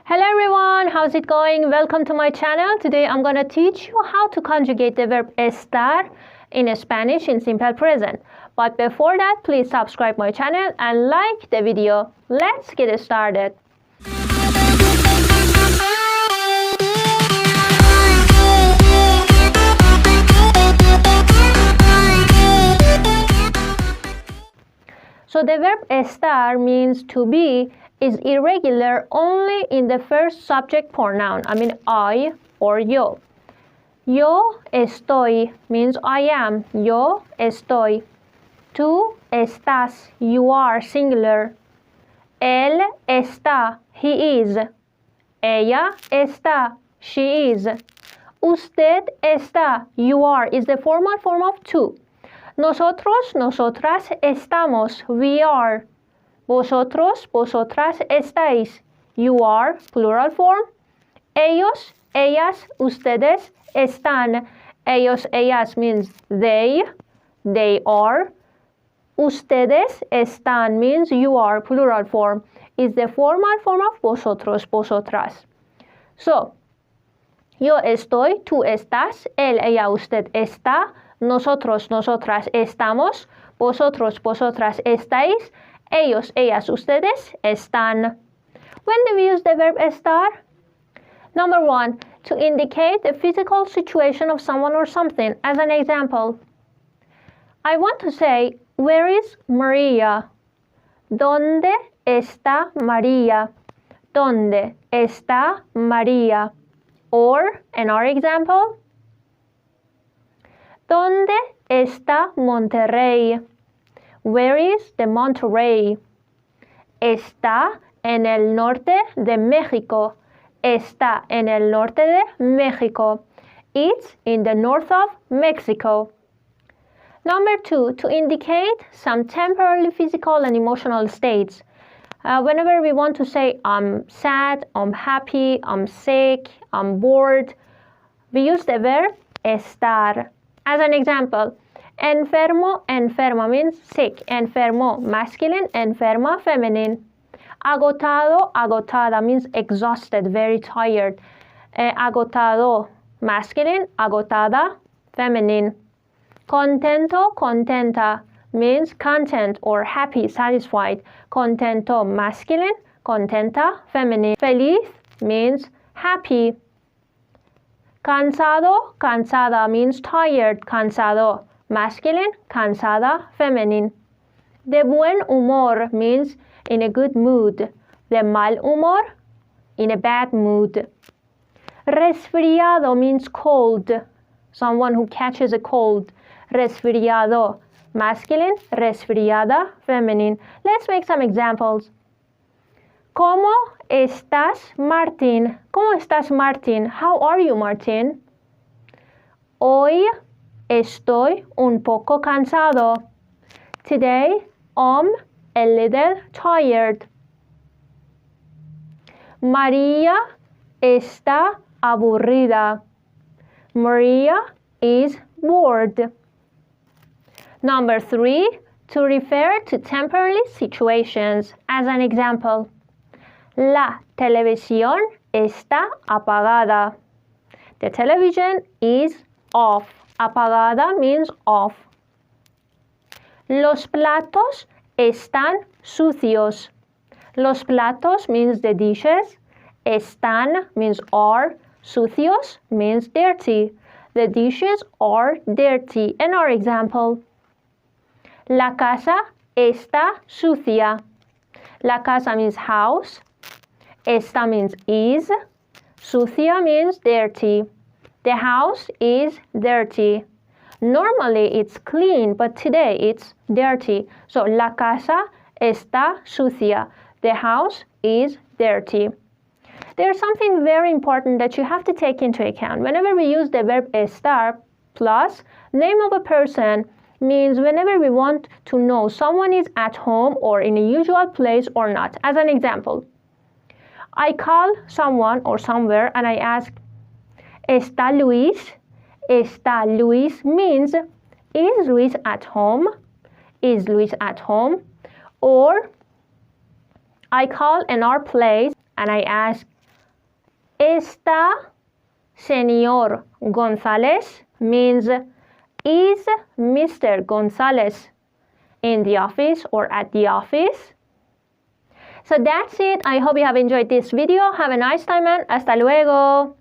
Hello everyone, how's it going? Welcome to my channel. Today I'm going to teach you how to conjugate the verb estar in Spanish in simple present. But before that, please subscribe my channel and like the video. Let's get started. So the verb estar means to be is irregular only in the first subject pronoun, I or yo. Yo estoy means I am, yo estoy. Tú estás, you are, singular. Él está, he is. Ella está, she is. Usted está, you are, is the formal form of tú. Nosotros, nosotras estamos, we are. Vosotros, vosotras estáis, you are, plural form. Ellos, ellas, ustedes están. Ellos, ellas means they are. Ustedes están means you are, plural form. Is the formal form of vosotros, vosotras. So, yo estoy, tú estás, él, ella, usted está. Nosotros, nosotras estamos, vosotros, vosotras estáis, ellos, ellas, ustedes están. When do we use the verb estar? Number 1, to indicate the physical situation of someone or something. As an example, I want to say, where is Maria? ¿Dónde está María? ¿Dónde está María? Or, another example, ¿dónde está Monterrey? Where is the Monterrey? Está en el norte de México. Está en el norte de México. It's in the north of Mexico. Number 2, to indicate some temporary physical and emotional states. Whenever we want to say I'm sad, I'm happy, I'm sick, I'm bored, we use the verb estar. As an example, enfermo, enferma means sick. Enfermo, masculine. Enferma, feminine. Agotado, agotada means exhausted, very tired. Agotado, masculine. Agotada, feminine. Contento, contenta means content or happy, satisfied. Contento, masculine. Contenta, feminine. Feliz means happy. Cansado, cansada means tired. Cansado, masculine. Cansada, feminine. De buen humor means in a good mood. De mal humor, in a bad mood. Resfriado means cold. Someone who catches a cold. Resfriado, masculine. Resfriada, feminine. Let's make some examples. ¿Cómo estás, Martín? ¿Cómo estás, Martín? How are you, Martín? Hoy estoy un poco cansado. Today, I'm a little tired. María está aburrida. Maria is bored. Number 3, to refer to temporary situations. As an example, la televisión está apagada. The television is off. Apagada means off. Los platos están sucios. Los platos means the dishes. Están means are. Sucios means dirty. The dishes are dirty. Another example. La casa está sucia. La casa means house. Esta means is. Sucia means dirty. The house is dirty. Normally it's clean, but today it's dirty. So, la casa está sucia. The house is dirty. There's something very important that you have to take into account. Whenever we use the verb estar plus name of a person, means whenever we want to know someone is at home or in a usual place or not. As an example, I call someone or somewhere and I ask, ¿Está Luis? ¿Está Luis? Means, is Luis at home? Is Luis at home? Or I call in our place and I ask, ¿Está señor González? Means, is Mr. González in the office or at the office? So that's it. I hope you have enjoyed this video. Have a nice time and hasta luego.